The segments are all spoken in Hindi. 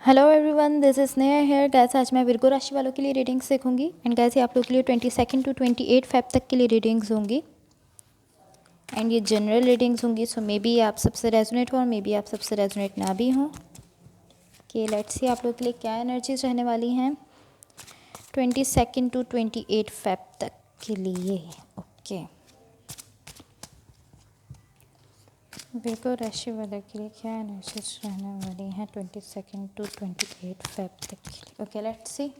Hello everyone, this is Sneha here. Guys आज मैं विर्गो राशि वालों के लिए रीडिंग्स देखूंगी एंड गैस ये आप लोग के लिए 22 टू 28 फेब तक के लिए रीडिंग्स होंगी एंड ये जनरल रीडिंग्स होंगी। सो मे बी आप सबसे रेजोनेट हो और मे बी आप सबसे रेजोनेट ना भी हों। कि लेट्स सी आप लोग के लिए क्या एनर्जीज रहने वाली हैं 22 टू 28 फेब तक के लिए। ओके, विर्गो राशि वालों के लिए क्या एनर्जीज रहने वाली हैं 22 टू 28 फेब तक के लिए। Okay, let's see.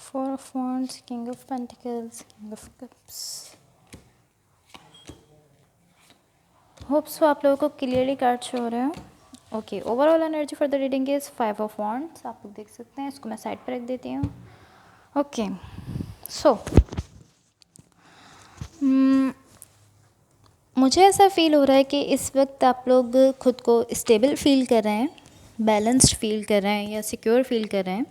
Four of Wands, King of Pentacles, King of Cups. Hope so आप लोगों को क्लियरली कार्ड शो हो रहे हो। Okay, overall energy for the reading is 5 of Wands। आप लोग देख सकते हैं, इसको मैं साइड पर रख देती हूँ। ओके, सो मुझे ऐसा फील हो रहा है कि इस वक्त आप लोग खुद को स्टेबल फील कर रहे हैं, बैलेंस्ड फील कर रहे हैं या सिक्योर फील कर रहे हैं।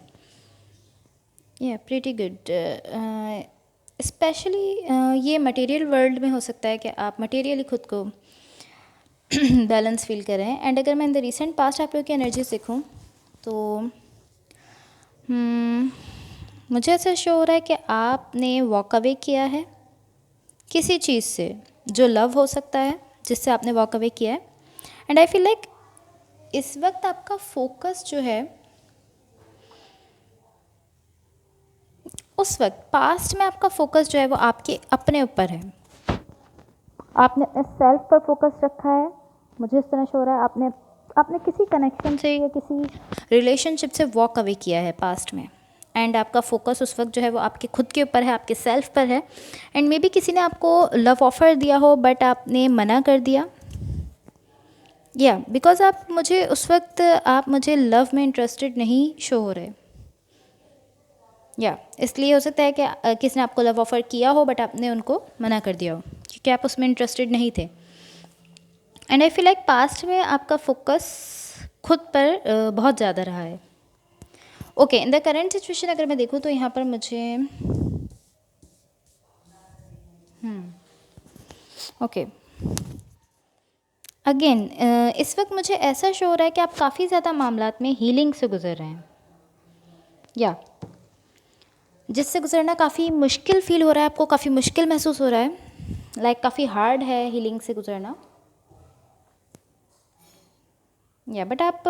या प्रीटी गुड। स्पेशली ये मटेरियल वर्ल्ड में हो सकता है कि आप मटेरियली खुद को बैलेंस फील कर रहे हैं। एंड अगर मैं इन द रिसेंट पास्ट आप लोग की एनर्जीज देखूं तो मुझे ऐसा शो हो रहा है कि आपने वॉक अवे किया है किसी चीज़ से, जो लव हो सकता है जिससे आपने वॉक अवे किया है। एंड आई फील लाइक इस वक्त आपका फोकस जो है, उस वक्त पास्ट में आपका फोकस जो है वो आपके अपने ऊपर है। आपने अपने सेल्फ पर फोकस रखा है। मुझे इस तरह शो हो रहा है आपने किसी कनेक्शन से या किसी रिलेशनशिप से वॉक अवे किया है पास्ट में। एंड आपका फोकस उस वक्त जो है वो आपके खुद के ऊपर है, आपके सेल्फ पर है। एंड मे बी किसी ने आपको लव ऑफर दिया हो बट आपने मना कर दिया। या बिकॉज आप मुझे लव में इंटरेस्टेड नहीं शो हो रहे। या इसलिए हो सकता है कि किसी ने आपको लव ऑफ़र किया हो बट आपने उनको मना कर दिया हो क्योंकि आप उसमें इंटरेस्टेड नहीं थे। And I feel like past में आपका फोकस खुद पर बहुत ज़्यादा रहा है। Okay, in the current situation अगर मैं देखूँ तो यहाँ पर मुझे ओके अगेन इस वक्त मुझे ऐसा शो हो रहा है कि आप काफ़ी ज़्यादा मामलात में हीलिंग से गुजर रहे हैं या जिससे गुजरना काफ़ी मुश्किल फील हो रहा है आपको, काफ़ी मुश्किल महसूस हो रहा है। लाइक काफ़ी हार्ड है हीलिंग से गुजरना। या बट आप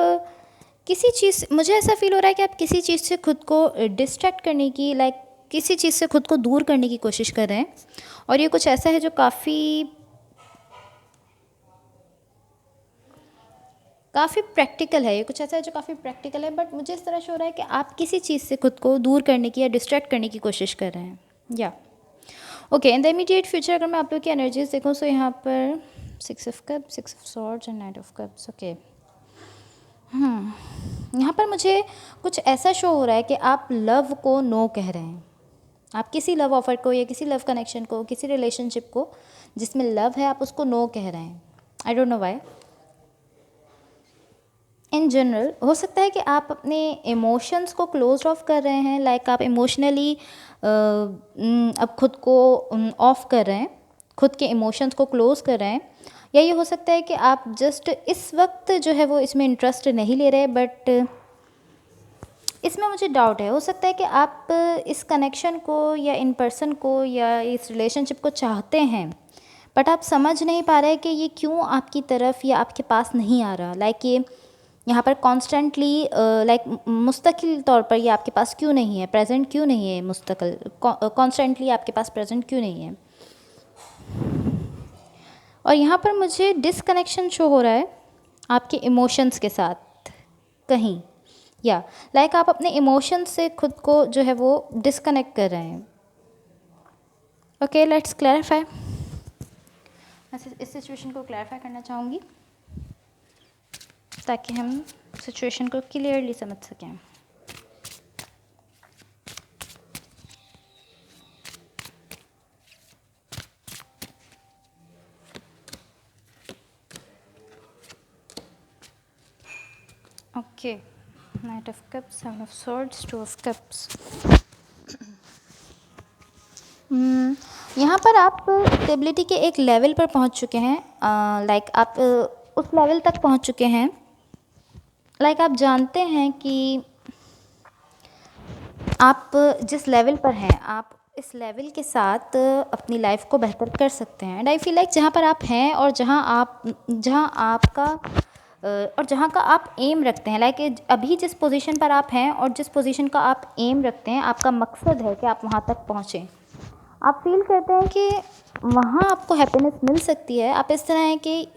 किसी चीज़, मुझे ऐसा फील हो रहा है कि आप किसी चीज़ से खुद को डिस्ट्रैक्ट करने की, लाइक किसी चीज़ से खुद को दूर करने की कोशिश कर रहे हैं। और ये कुछ ऐसा है जो काफ़ी प्रैक्टिकल है। ये कुछ ऐसा है जो काफ़ी प्रैक्टिकल है बट मुझे इस तरह शो हो रहा है कि आप किसी चीज़ से खुद को दूर करने की या डिस्ट्रैक्ट करने की कोशिश कर रहे हैं। या okay, in the immediate future अगर मैं आप लोग की एनर्जीज देखूँ तो यहाँ पर 6 of Cups, 6 of Swords and 9 of Cups। Okay, यहाँ पर मुझे कुछ ऐसा शो हो रहा है कि आप लव को नो कह रहे हैं। आप किसी लव ऑफर को या किसी लव कनेक्शन को, किसी रिलेशनशिप को जिसमें लव है, आप उसको नो कह रहे हैं। I don't know why. In general हो सकता है कि आप अपने इमोशंस को क्लोज ऑफ कर रहे हैं। लाइक आप इमोशनली अब खुद को ऑफ कर रहे हैं, खुद के इमोशंस को क्लोज कर रहे हैं। या ये हो सकता है कि आप जस्ट इस वक्त जो है वो इसमें इंटरेस्ट नहीं ले रहे। बट इसमें मुझे डाउट है, हो सकता है कि आप इस कनेक्शन को या इन पर्सन को या इस रिलेशनशिप को चाहते हैं बट आप समझ नहीं पा रहे कि ये क्यों आपकी तरफ या आपके पास नहीं आ रहा। लाइक ये यहाँ पर कॉन्स्टेंटली लाइक मुस्तकिल तौर पर ये आपके पास क्यों नहीं है, प्रेजेंट क्यों नहीं है, मुस्तकिल कॉन्स्टेंटली आपके पास प्रेजेंट क्यों नहीं है। और यहाँ पर मुझे डिसकनेक्शन शो हो रहा है आपके इमोशंस के साथ कहीं। या लाइक आप अपने इमोशंस से खुद को जो है वो डिसकनेक्ट कर रहे हैं। Okay, let's clarify. मैं इस सिचुएशन को क्लैरिफाई करना चाहूँगी ताकि हम सिचुएशन को क्लियरली समझ सकें। Okay, 9 of Cups, 7 of Swords, 2 of Cups। यहाँ यहाँ पर आप स्टेबिलिटी के एक लेवल पर पहुँच चुके हैं, लाइक आप उस लेवल तक पहुँच चुके हैं, लाइक आप जानते हैं कि आप जिस लेवल पर हैं आप इस लेवल के साथ अपनी लाइफ को बेहतर कर सकते हैं। एंड आई फील लाइक जहाँ पर आप हैं और जहाँ आपका और जहाँ का आप एम रखते हैं, लाइक अभी जिस पोजीशन पर आप हैं और जिस पोजीशन का आप एम रखते हैं, आपका मकसद है कि आप वहाँ तक पहुँचें, आप फील करते हैं कि वहाँ आपको हैप्पीनेस मिल सकती है। आप इस तरह हैं कि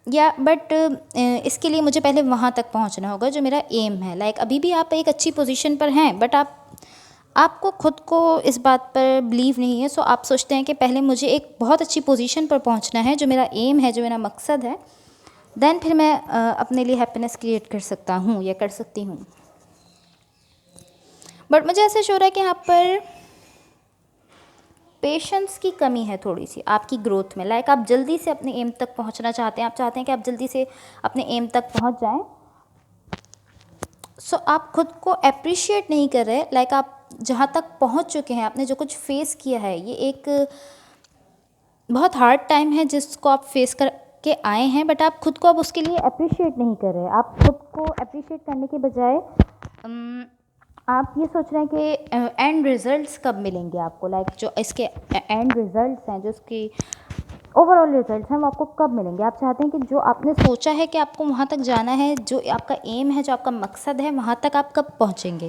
या बट इसके लिए मुझे पहले वहाँ तक पहुँचना होगा जो मेरा एम है। लाइक अभी भी आप एक अच्छी पोजीशन पर हैं, बट आपको खुद को इस बात पर बिलीव नहीं है। सो आप सोचते हैं कि पहले मुझे एक बहुत अच्छी पोजीशन पर पहुँचना है जो मेरा एम है, जो मेरा मकसद है, देन फिर मैं अपने लिए हैप्पीनेस क्रिएट कर सकता हूँ या कर सकती हूँ। बट मुझे ऐसा हो रहा है कि यहाँ पर पेशेंस की कमी है थोड़ी सी आपकी ग्रोथ में। लाइक आप जल्दी से अपने एम तक पहुंचना चाहते हैं, आप चाहते हैं कि आप जल्दी से अपने एम तक पहुंच जाएं। सो आप खुद को अप्रिशिएट नहीं कर रहे। लाइक आप जहां तक पहुंच चुके हैं, आपने जो कुछ फेस किया है, ये एक बहुत हार्ड टाइम है जिसको आप फेस करके आए हैं, बट आप खुद को अब उसके लिए अप्रिशिएट नहीं कर रहे। आप खुद को अप्रिशिएट करने के बजाय आप ये सोच रहे हैं कि एंड रिजल्ट्स कब मिलेंगे आपको, लाइक जो इसके एंड रिजल्ट्स हैं, जो इसकी ओवरऑल रिजल्ट्स हैं, वो आपको कब मिलेंगे। आप चाहते हैं कि जो आपने सोचा है कि आपको वहाँ तक जाना है, जो आपका एम है, जो आपका मकसद है, वहाँ तक आप कब पहुँचेंगे।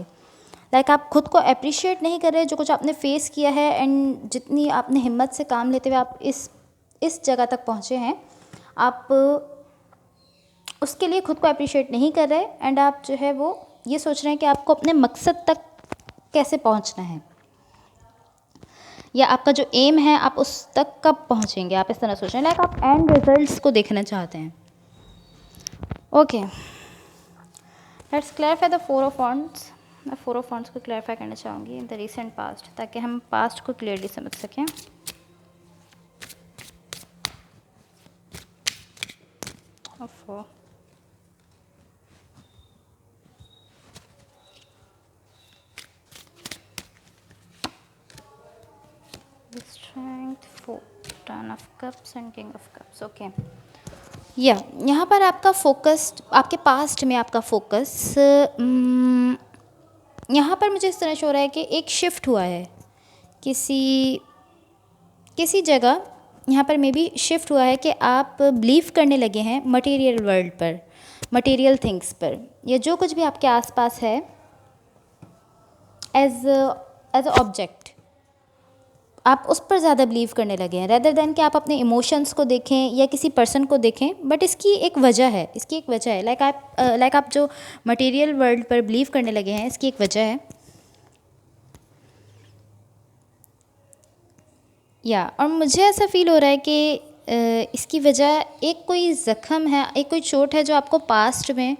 लाइक आप खुद को अप्रिशिएट नहीं कर रहे जो कुछ आपने फेस किया है, एंड जितनी आपने हिम्मत से काम लेते हुए आप इस जगह तक पहुँचे हैं, आप उसके लिए खुद को अप्रिशिएट नहीं कर रहे। एंड आप जो है वो ये सोच रहे हैं कि आपको अपने मकसद तक कैसे पहुंचना है, या आपका जो एम है आप उस तक कब पहुंचेंगे। आप इस तरह सोच रहे हैं, लाइक आप एंड रिजल्ट्स को देखना चाहते हैं। Okay, let's clarify the 4 of wands. मैं 4 ऑफ वॉन्ड्स को क्लैरिफाई करना चाहूँगी इन द रीसेंट पास्ट, ताकि हम पास्ट को क्लियरली समझ सकें। Strength 4, Ten of Cups and King of Cups. Okay, यहाँ पर आपका फोकस, आपके पास्ट में आपका फोकस, यहाँ पर मुझे इस तरह से हो रहा है कि एक शिफ्ट हुआ है किसी जगह। यहाँ पर मे बी शिफ्ट हुआ है कि आप बिलीव करने लगे हैं मटेरियल वर्ल्ड पर, मटेरियल थिंग्स पर, या जो कुछ भी आपके आसपास है एज अ ऑब्जेक्ट, आप उस पर ज़्यादा बिलीव करने लगे हैं, रेदर देन कि आप अपने इमोशंस को देखें या किसी पर्सन को देखें। बट इसकी एक वजह है, लाइक आप जो मटेरियल वर्ल्ड पर बिलीव करने लगे हैं, इसकी एक वजह है। और मुझे ऐसा फील हो रहा है कि इसकी वजह एक कोई ज़ख्म है, एक कोई चोट है जो आपको पास्ट में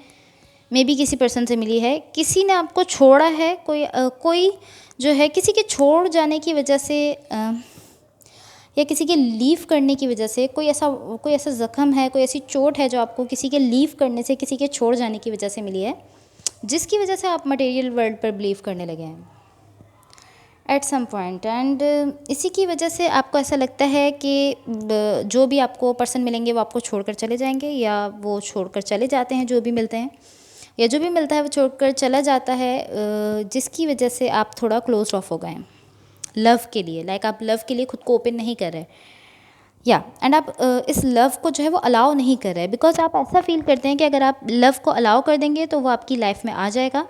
मे बी किसी पर्सन से मिली है, किसी ने आपको छोड़ा है, कोई जो है किसी के छोड़ जाने की वजह से या किसी के लीव करने की वजह से कोई ऐसा ज़ख्म है, कोई ऐसी चोट है जो आपको किसी के लीव करने से, किसी के छोड़ जाने की वजह से मिली है, जिसकी वजह से आप मटेरियल वर्ल्ड पर बिलीव करने लगे हैं एट सम पॉइंट। एंड इसी की वजह से आपको ऐसा लगता है कि जो भी आपको पर्सन मिलेंगे वो आपको छोड़कर चले जाएंगे, या वो छोड़कर चले जाते हैं, जो भी मिलते हैं या जो भी मिलता है वो छोड़कर चला जाता है, जिसकी वजह से आप थोड़ा क्लोज ऑफ हो गए हैं लव के लिए। लाइक आप लव के लिए खुद को ओपन नहीं कर रहे, एंड आप इस लव को जो है वो अलाउ नहीं कर रहे, बिकॉज आप ऐसा फील करते हैं कि अगर आप लव को अलाउ कर देंगे तो वो आपकी लाइफ में आ जाएगा,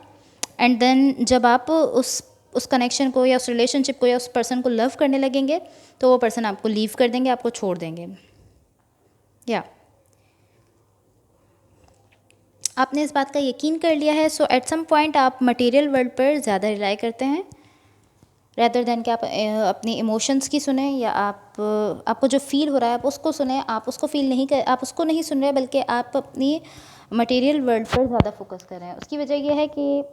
एंड देन जब आप उस कनेक्शन को या उस रिलेशनशिप को या उस पर्सन को लव करने लगेंगे तो वो पर्सन आपको लीव कर देंगे, आपको छोड़ देंगे। आपने इस बात का यकीन कर लिया है। सो एट सम पॉइंट आप मटेरियल वर्ल्ड पर ज़्यादा रिलाई करते हैं रेदर देन कि आप अपनी इमोशंस की सुने, या आपको जो फील हो रहा है आप उसको सुने। आप उसको नहीं सुन रहे, बल्कि आप अपनी मटेरियल वर्ल्ड पर ज़्यादा फोकस कर रहे हैं। उसकी वजह यह है कि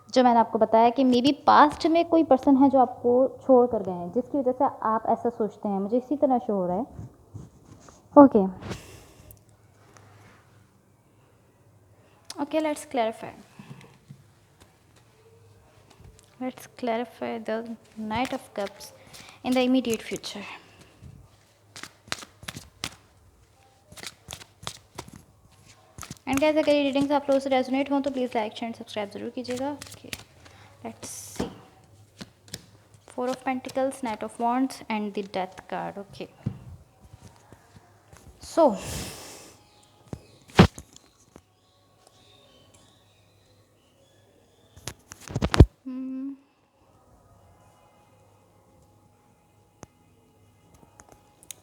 जो मैंने आपको बताया कि मे बी पास्ट में कोई पर्सन है जो आपको छोड़ कर गए हैं, जिसकी वजह से आप ऐसा सोचते हैं। मुझे इसी तरह शो हो रहा है। Okay, let's clarify. Let's clarify the Knight of Cups in the immediate future. And guys अगर ये रीडिंग्स आप लोगों से रेजोनेट हों तो प्लीज़ लाइक एंड सब्सक्राइब ज़रूर कीजिएगा. Okay, let's see. Four of Pentacles, Knight of Wands and the Death card. Okay, so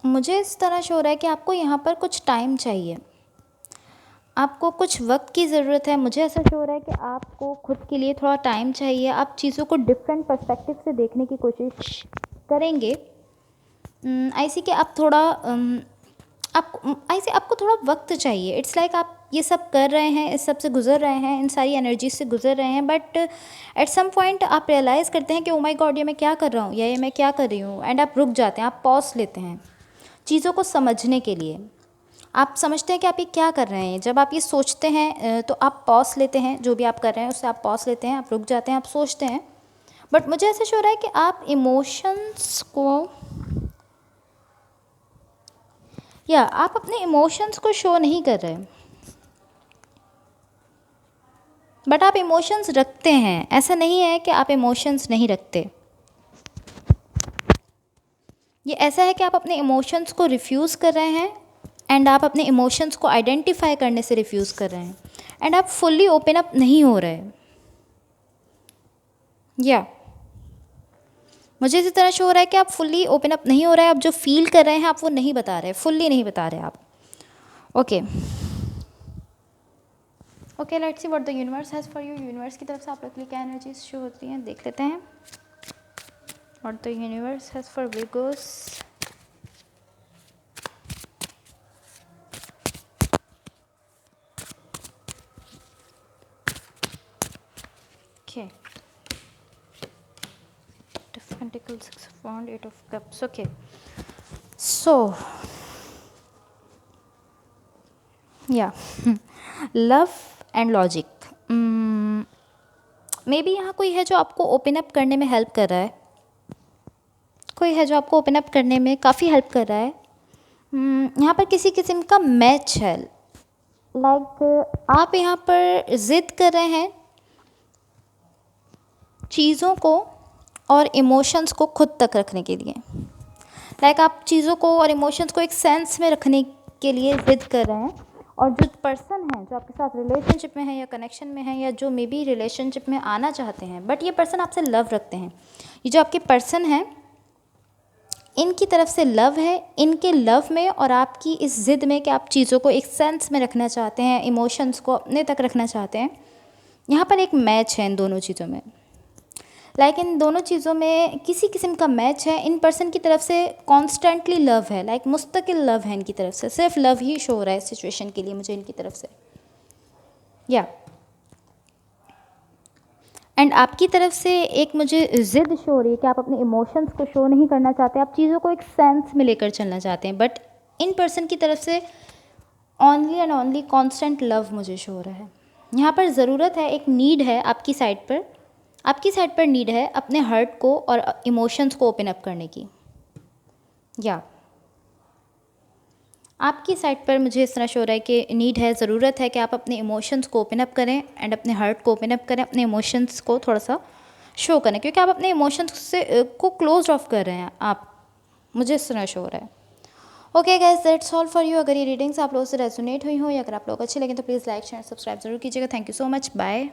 मुझे इस तरह शो हो रहा है कि आपको यहाँ पर कुछ टाइम चाहिए, आपको कुछ वक्त की ज़रूरत है. मुझे ऐसा शो हो रहा है कि आपको खुद के लिए थोड़ा टाइम चाहिए. आप चीज़ों को डिफरेंट पर्सपेक्टिव से देखने की कोशिश करेंगे. ऐसे कि आप थोड़ा आपको थोड़ा वक्त चाहिए. इट्स लाइक आप ये सब कर रहे हैं, इस सब से गुजर रहे हैं, इन सारी एनर्जी से गुजर रहे हैं, बट एट सम पॉइंट आप रियलाइज़ करते हैं कि ओ माय गॉड, ये मैं क्या कर रहा हूँ या ये मैं क्या कर रही हूँ. एंड आप रुक जाते हैं, आप पॉज लेते हैं चीज़ों को समझने के लिए. आप समझते हैं कि आप ये क्या कर रहे हैं. जब आप ये सोचते हैं तो आप पॉज लेते हैं, जो भी आप कर रहे हैं उससे आप पॉज लेते हैं, आप रुक जाते हैं, आप सोचते हैं. बट मुझे ऐसा शो हो रहा है कि आप इमोशंस को आप अपने इमोशंस को शो नहीं कर रहे, बट आप इमोशंस रखते हैं. ऐसा नहीं है कि आप इमोशंस नहीं रखते. ये ऐसा है कि आप अपने इमोशंस को रिफ्यूज़ कर रहे हैं एंड आप अपने इमोशंस को आइडेंटिफाई करने से रिफ्यूज़ कर रहे हैं एंड आप फुल्ली ओपन अप नहीं हो रहे. मुझे इसी तरह शो हो रहा है कि आप फुल्ली ओपन अप नहीं हो रहे हैं. आप जो फील कर रहे हैं आप वो नहीं बता रहे, फुल्ली नहीं बता रहे आप. Okay, let's see what the universe has for you. Universe की तरफ से आप लोग के लिए क्या एनर्जीज शो होती हैं, देख लेते हैं. What the universe has for Virgos. Okay. Pentacles, 6 of Wands, 8 of Cups. Okay, so love and logic. May be यहाँ कोई है जो आपको ओपन अप करने में हेल्प कर रहा है, कोई है जो आपको ओपन अप करने में काफ़ी हेल्प कर रहा है. यहाँ पर किसी किस्म का मैच है. लाइक आप यहाँ पर ज़िद कर रहे हैं चीज़ों को और इमोशंस को खुद तक रखने के लिए. लाइक आप चीज़ों को और इमोशंस को एक सेंस में रखने के लिए ज़िद कर रहे हैं. और जो पर्सन है जो आपके साथ रिलेशनशिप में है या कनेक्शन में है या जो मे बी रिलेशनशिप में आना चाहते हैं, बट ये पर्सन आपसे लव रखते हैं. ये जो आपके पर्सन हैं इनकी तरफ से लव है, इनके लव में और आपकी इस ज़िद में कि आप चीज़ों को एक सेंस में रखना चाहते हैं, इमोशंस को अपने तक रखना चाहते हैं. यहाँ पर एक मैच है इन दोनों चीज़ों में. लाइक इन दोनों चीज़ों में किसी किस्म का मैच है. इन पर्सन की तरफ से कॉन्स्टेंटली लव है, लाइक मुस्तकिल लव है इनकी तरफ से. सिर्फ लव ही शो हो रहा है इस सिचुएशन के लिए मुझे इनकी तरफ से. एंड आपकी तरफ से एक मुझे ज़िद शो हो रही है कि आप अपने इमोशंस को शो नहीं करना चाहते, आप चीज़ों को एक सेंस में लेकर चलना चाहते हैं. बट इन पर्सन की तरफ से only and only constant love मुझे शो हो रहा है. यहाँ पर ज़रूरत है, एक नीड है आपकी साइड पर नीड है अपने हर्ट को और इमोशंस को ओपन अप करने की. आपकी साइड पर मुझे इस तरह शो हो रहा है कि नीड है, ज़रूरत है कि आप अपने इमोशंस को ओपन अप करें एंड अपने हर्ट को ओपन अप करें, अपने इमोशंस को थोड़ा सा शो करें, क्योंकि आप अपने इमोशंस से को क्लोज ऑफ कर रहे हैं आप. मुझे इस तरह शो हो रहा है. Okay guys, that's all for you. अगर ये रीडिंग्स आप लोगों से रेजोनेट हुई हो या अगर आप लोग अच्छी लगे तो प्लीज़ लाइक शेयर सब्सक्राइब जरूर कीजिएगा. Thank you so much. Bye.